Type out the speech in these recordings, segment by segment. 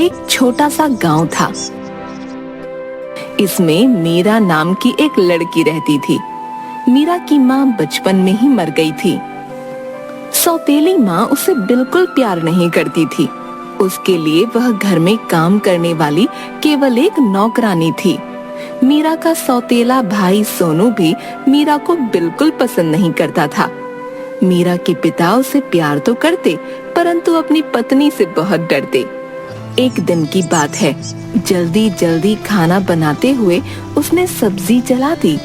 एक छोटा सा गांव था। इसमें मीरा नाम की एक लड़की रहती थी। मीरा की माँ बचपन में ही मर गई थी। सौतेली माँ उसे बिल्कुल प्यार नहीं करती थी। उसके लिए वह घर में काम करने वाली केवल एक नौकरानी थी। मीरा का सौतेला भाई सोनू भी मीरा को बिल्कुल पसंद नहीं करता था। मीरा के पिता उसे प्यार तो करते, परंतु अपनी पत्नी से बहुत डरते। एक दिन की बात है, जल्दी जल्दी खाना बनाते हुए उसने सब्जी जला दी।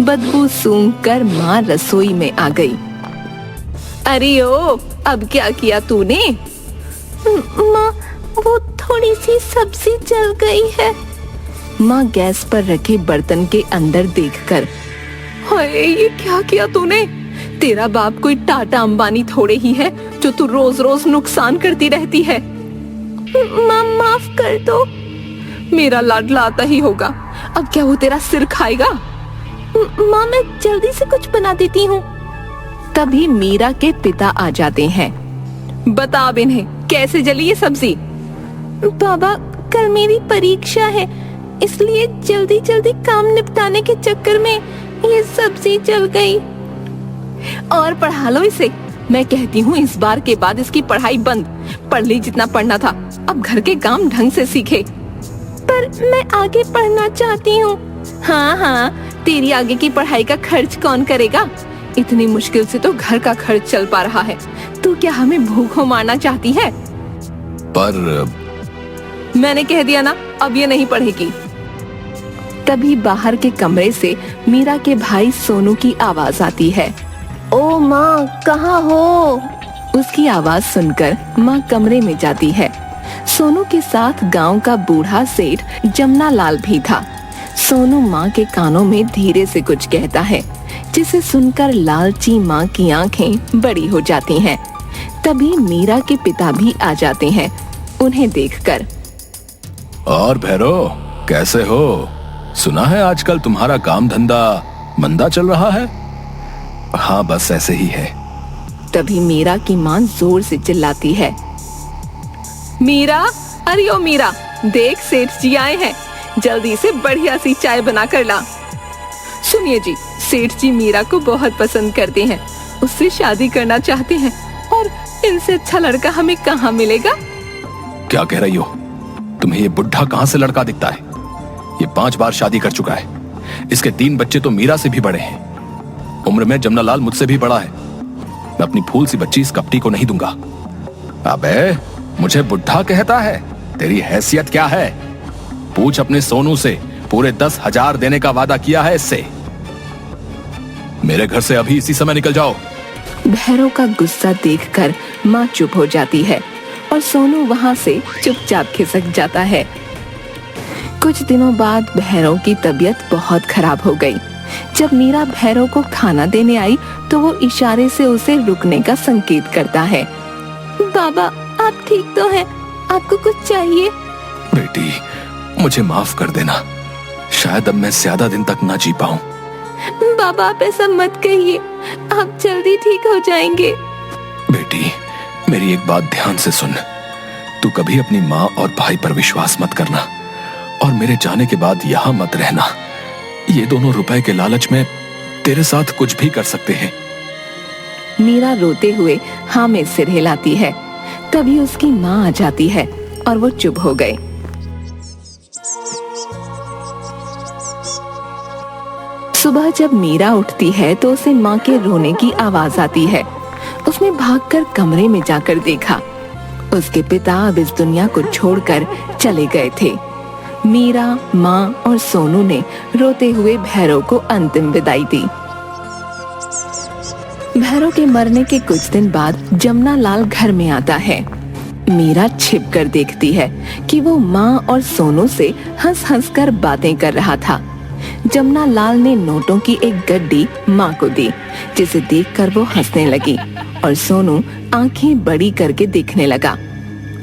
बदबू सूंघकर माँ रसोई में आ गई। अरे ओ, अब क्या किया तूने? माँ, वो थोड़ी सी सब्जी जल गई है। माँ गैस पर रखे बर्तन के अंदर देखकर, हाय, ये क्या किया तूने? तेरा बाप कोई टाटा अंबानी थोड़े ही है जो तू रोज रोज नुकसान करती रहती है। माँ, माफ कर दो। मेरा लाडला आता ही होगा, अब क्या वो तेरा सिर खाएगा? माँ, मैं जल्दी से कुछ बना देती हूँ। तभी मीरा के पिता आ जाते हैं। बता अब इन्हें, कैसे जली ये सब्जी? बाबा, कल मेरी परीक्षा है, इसलिए जल्दी जल्दी काम निपटाने के चक्कर में ये सब्जी जल गई। और पढ़ा लो इसे। मैं कहती हूँ इस बार के बाद इसकी पढ़ाई बंद। पढ़ ली जितना पढ़ना था, अब घर के काम ढंग से सीखे। पर मैं आगे पढ़ना चाहती हूँ। हाँ हाँ, तेरी आगे की पढ़ाई का खर्च कौन करेगा? इतनी मुश्किल से तो घर का खर्च चल पा रहा है। तू क्या हमें भूखों मारना चाहती है? पर मैंने कह दिया ना, अब ये नहीं पढ़ेगी। तभी बाहर के कमरे से मीरा के भाई सोनू की आवाज आती है। ओ माँ, कहाँ हो? उसकी आवाज सुनकर माँ कमरे में जाती है। सोनू के साथ गांव का बूढ़ा सेठ जमना लाल भी था। सोनू माँ के कानों में धीरे से कुछ कहता है, जिसे सुनकर लालची माँ की आंखें बड़ी हो जाती हैं। तभी मीरा के पिता भी आ जाते हैं उन्हें देखकर। और भैरव, कैसे हो? सुना है आजकल तुम्हारा काम धंधा मंदा चल रहा है। हाँ, बस ऐसे ही है। तभी मीरा की माँ जोर से चिल्लाती है, मीरा, अरे ओ मीरा, देख सेठ जी आए हैं, जल्दी से बढ़िया सी चाय बना कर ला। सुनिए जी, सेठ जी मीरा को बहुत पसंद करते हैं, उससे शादी करना चाहते हैं, और इनसे अच्छा लड़का हमें कहाँ मिलेगा? क्या कह रही हो? तुम्हें ये बुढ़ा कहाँ से लड़का दिखता है? ये 5 बार शादी कर चुका है। इसके 3 बच्चे तो मीरा से भी बड़े हैं। उम्र में जमना लाल मुझसे भी बड़ा है। मैं अपनी फूल सी बच्ची इस कपटी को नहीं दूंगा। अबे, मुझे बुढ़ा कहता है? तेरी हैसियत क्या है? पूछ अपने सोनू से, पूरे 10,000 देने का वादा किया है इससे। मेरे घर से अभी इसी समय निकल जाओ। भैरव का गुस्सा देखकर माँ चुप हो जाती है और सोनू वहाँ से चुपचाप खिसक जाता है। कुछ दिनों बाद भैरव की तबीयत बहुत खराब हो गई। जब मीरा भैरव को खाना देने आई तो वो इशारे से उसे रुकने का संकेत करता है। बाबा, आप ठीक तो हैं? आपको कुछ चाहिए? बेटी, मुझे माफ कर देना। शायद अब मैं ज्यादा दिन तक ना जी पाऊं। बाबा, आप ऐसा मत कहिए, आप जल्दी ठीक हो जाएंगे। बेटी, मेरी एक बात ध्यान से सुन। तू कभी अपनी माँ और भाई पर विश्वास मत करना, और मेरे जाने के बाद यहाँ मत रहना। ये दोनों रुपए के लालच में तेरे साथ कुछ भी कर सकते हैं। मीरा रोते हुए हाँ में सिर हिलाती है। तभी उसकी माँ आ जाती है और वो चुप हो गए। सुबह जब मीरा उठती है तो उसे माँ के रोने की आवाज आती है। उसने भागकर कमरे में जाकर देखा। उसके पिता अब इस दुनिया को छोड़कर चले गए थे। मीरा, माँ और सोनू ने रोते हुए भैरव को अंतिम विदाई दी। भैरव के मरने के कुछ दिन बाद जमना लाल घर में आता है। मीरा छिप कर देखती है कि वो माँ और सोनू से हंस हंस कर बातें कर रहा था। जमना लाल ने नोटों की एक गड्डी माँ को दी, जिसे देखकर वो हंसने लगी और सोनू आंखें बड़ी करके देखने लगा।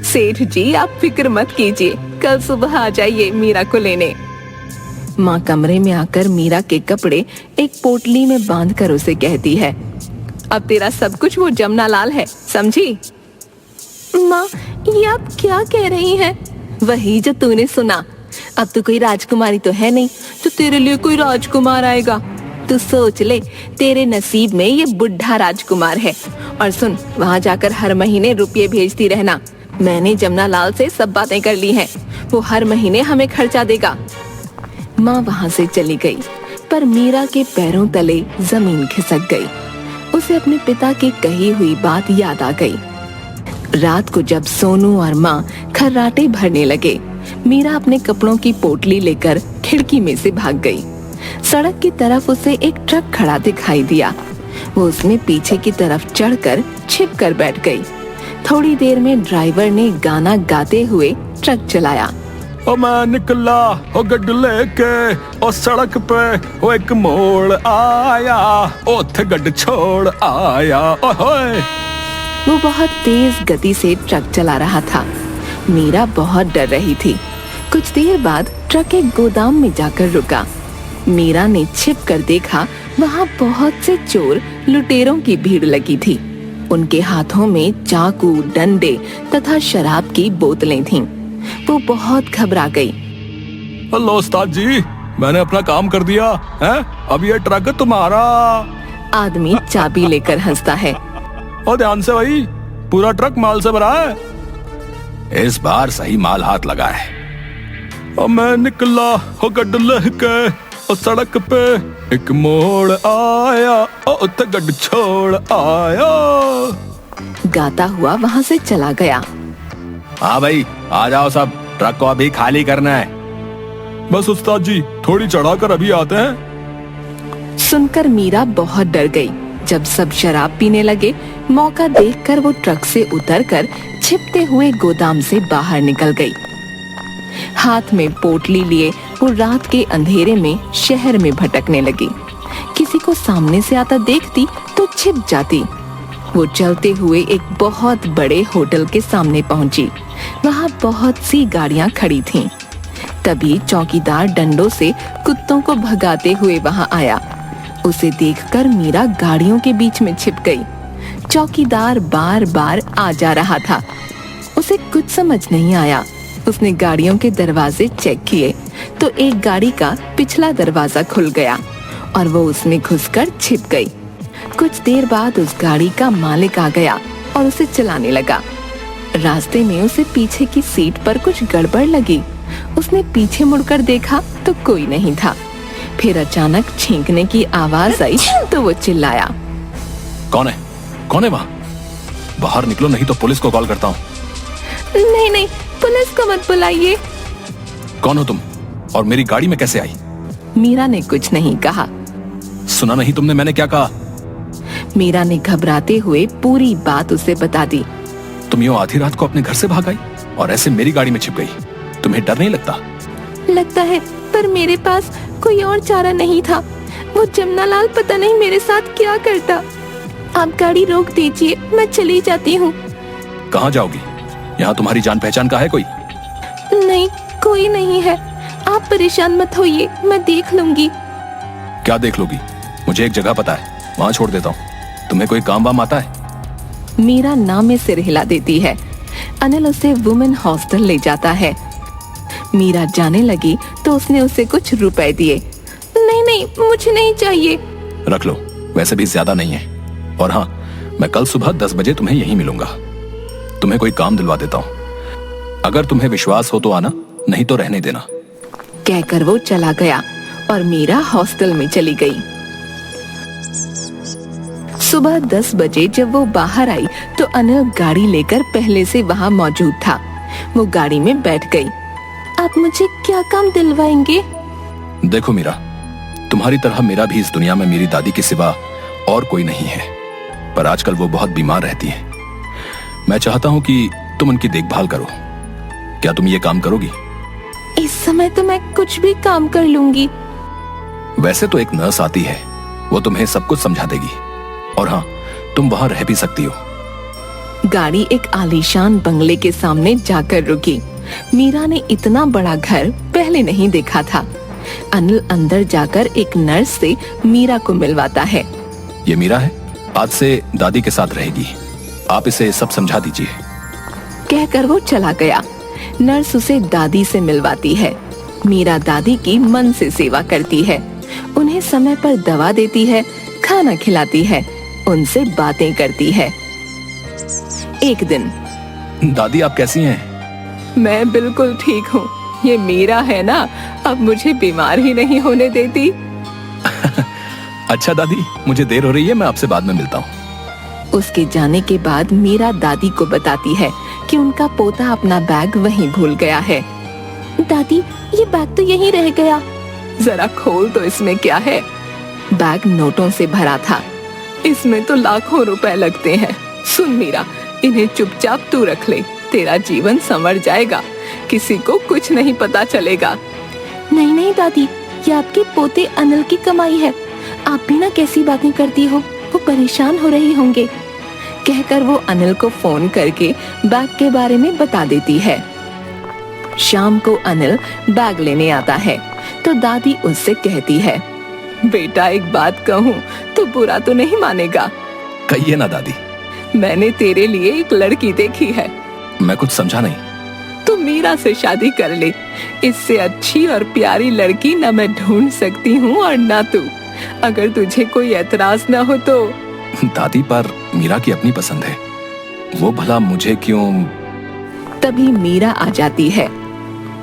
सेठ जी, आप फिक्र मत कीजिए, कल सुबह आ जाइए मीरा को लेने। माँ कमरे में आकर मीरा के कपड़े एक पोटली में बांधकर उसे कहती है, अब तेरा सब कुछ वो जमना लाल है, समझी? माँ, ये आप क्या कह रही हैं? वही जो तूने सुना। अब तो कोई राजकुमारी तो है नहीं तो तेरे लिए कोई राजकुमार आएगा। तू सोच ले, तेरे नसीब में ये बुढ़ा राजकुमार है। और सुन, वहाँ जाकर हर महीने रुपये भेजती रहना। मैंने जमुना लाल से सब बातें कर ली हैं, वो हर महीने हमें खर्चा देगा। माँ वहाँ से चली गई, पर मीरा के पैरों तले जमीन खिसक गई। उसे अपने पिता की कही हुई बात याद आ गई। रात को जब सोनू और माँ खर्राटे भरने लगे, मीरा अपने कपड़ों की पोटली लेकर खिड़की में से भाग गई। सड़क की तरफ उसे एक ट्रक खड़ा दिखाई दिया। वो उसमें पीछे की तरफ चढ़कर छिप कर बैठ गई। थोड़ी देर में ड्राइवर ने गाना गाते हुए ट्रक चलाया। ओ मैं निकला ओ गड्डी लेके ओ सड़क पे ओ एक मोड़ आया ओथे गड्डी छोड़ आया ओए। वो बहुत तेज गति से ट्रक चला रहा था। मीरा बहुत डर रही थी। कुछ देर बाद ट्रक एक गोदाम में जाकर रुका। मीरा ने छिप कर देखा, वहाँ बहुत से चोर लुटेरों की भीड़ लगी थी। उनके हाथों में चाकू, डंडे तथा शराब की बोतलें थीं। वो बहुत घबरा गई। हेलो उस्ताद जी, मैंने अपना काम कर दिया है, अब ये ट्रक तुम्हारा। आदमी चाबी लेकर हंसता है। और ध्यान से भाई, पूरा ट्रक माल से भरा है। इस बार सही माल हाथ लगा है। और मैं निकला हो गड्डी लेके और सड़क पे एक मोड़ आया और गड्डी छोड़ आया। गाता हुआ वहाँ से चला गया। हाँ भाई, आ जाओ सब, ट्रक को अभी खाली करना है। बस उस्ताद जी, थोड़ी चढ़ाकर अभी आते हैं। सुनकर मीरा बहुत डर गई। जब सब शराब पीने लगे, मौका देखकर वो ट्रक से उतरकर छिपते हुए गोदाम से बाहर निकल गई। हाथ में पोटली लिए वो रात के अंधेरे में शहर में भटकने लगी। किसी को सामने से आता देखती तो छिप जाती। वो चलते हुए एक बहुत बड़े होटल के सामने पहुंची। वहाँ बहुत सी गाड़ियाँ खड़ी थीं। तभी चौकीदार डंडों से कुत्तों को भगाते हुए वहाँ आया। उसे देखकर मीरा गाड़ियों के बीच में छिप गई। चौकीदार बार बार आ जा रहा था। उसे कुछ समझ नहीं आया। उसने गाड़ियों के दरवाजे चेक किए तो एक गाड़ी का पिछला दरवाजा खुल गया और वो उसमें घुसकर छिप गई। कुछ देर बाद उस गाड़ी का मालिक आ गया और उसे चलाने लगा। रास्ते में उसे पीछे की सीट पर कुछ गड़बड़ लगी। उसने पीछे मुड़कर देखा तो कोई नहीं था। फिर अचानक छींकने की आवाज आई तो वो चिल्लाया। कौन है? कौन है वहाँ? बाहर निकलो नहीं तो पुलिस को कॉल करता हूँ। नहीं नहीं, पुलिस को मत बुलाइए। कौन हो तुम और मेरी गाड़ी में कैसे आई? मीरा ने कुछ नहीं कहा। सुना नहीं तुमने मैंने क्या कहा? मीरा ने घबराते हुए पूरी बात उसे बता दी। तुम यूं आधी रात को अपने घर से भाग आई और ऐसे मेरी गाड़ी में छिप गई। तुम्हें डर नहीं लगता? लगता है, पर मेरे पास कोई और चारा नहीं था। वो जमुना लाल पता नहीं मेरे साथ क्या करता। आप गाड़ी रोक दीजिए, मैं चली जाती हूँ। कहाँ जाओगी? यहाँ तुम्हारी जान पहचान का है कोई? नहीं, कोई नहीं है। आप परेशान मत होइए, मैं देख लूंगी। क्या देख लोगी? मुझे एक जगह पता है, वहाँ छोड़ देता हूँ। तुम्हें कोई काम वाम आता है? मीरा नाम में सिर हिला देती है। अनिल उसे वुमेन हॉस्टल ले जाता है। मीरा जाने लगी तो उसने उसे कुछ रुपए दिए। नहीं नहीं, मुझे नहीं चाहिए। रख लो, वैसे भी ज्यादा नहीं है। और हाँ, मैं कल सुबह 10 बजे तुम्हें यहीं मिलूंगा। तुम्हें कोई काम दिलवा देता हूँ। अगर तुम्हें विश्वास हो तो आना, नहीं तो रहने देना। कहकर वो चला गया और मीरा हॉस्टल में चली गई। सुबह 10 बजे जब वो बाहर आई तो अनिल गाड़ी लेकर पहले से वहाँ मौजूद था। वो गाड़ी में बैठ गई। आप मुझे क्या काम दिलवाएंगे? देखो मीरा, तुम्हारी तरह मेरा भी इस दुनिया में मेरी दादी के सिवा और कोई नहीं है, पर आजकल वो बहुत बीमार रहती है। मैं चाहता हूँ कि तुम उनकी देखभाल करो। क्या तुम ये काम करोगी? इस समय तो मैं कुछ भी काम कर लूंगी। वैसे तो एक नर्स आती है, वो तुम्हें सब कुछ समझा देगी। और हाँ, तुम वहाँ रह भी सकती हो। गाड़ी एक आलीशान बंगले के सामने जाकर रुकी। मीरा ने इतना बड़ा घर पहले नहीं देखा था। अनिल अंदर जाकर एक नर्स से मीरा को मिलवाता है। ये मीरा है, आज से दादी के साथ रहेगी। आप इसे सब समझा दीजिए। कहकर वो चला गया। नर्स उसे दादी से मिलवाती है। मीरा दादी की मन से सेवा करती है, उन्हें समय पर दवा देती है, खाना खिलाती है, उनसे बातें करती है। एक दिन, दादी आप कैसी हैं? मैं बिल्कुल ठीक हूँ। ये मीरा है ना, अब मुझे बीमार ही नहीं होने देती। अच्छा दादी, मुझे देर हो रही है, मैं आपसे बाद में मिलता हूँ। उसके जाने के बाद मीरा दादी को बताती है कि उनका पोता अपना बैग वहीं भूल गया है। दादी, ये बैग तो यहीं रह गया। जरा खोल तो इसमें क्या है। बैग नोटों से भरा था। इसमें तो लाखों रुपए लगते हैं। सुन मीरा, इन्हें चुपचाप तू रख ले, तेरा जीवन संवर जाएगा, किसी को कुछ नहीं पता चलेगा। नहीं नहीं दादी, ये आपके पोते अनिल की कमाई है। आप भी ना कैसी बातें करती हो, वो परेशान हो रहे होंगे। कहकर वो अनिल को फोन करके बैग के बारे में बता देती है। शाम को अनिल बैग लेने आता है तो दादी उससे कहती है, बेटा एक बात कहूँ तो बुरा तो नहीं मानेगा। कहिए ना दादी। मैंने तेरे लिए एक लड़की देखी है। मैं कुछ समझा नहीं। तू मीरा से शादी कर ले। इससे अच्छी और प्यारी लड़की न मैं ढूंढ सकती हूँ और न तू। अगर तुझे कोई एतराज न हो तो। दादी पर मीरा की अपनी पसंद है, वो भला मुझे क्यों? तभी मीरा आ जाती है।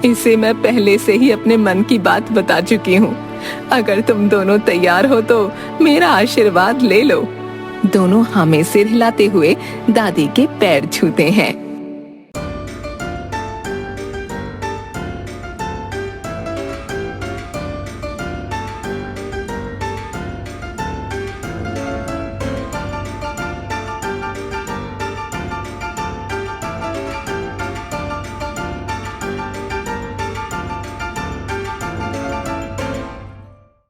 इसे मैं पहले से ही अपने मन की बात बता चुकी हूँ। अगर तुम दोनों तैयार हो तो मेरा आशीर्वाद ले लो। दोनों हमें सिर हिलाते हुए दादी के पैर छूते हैं।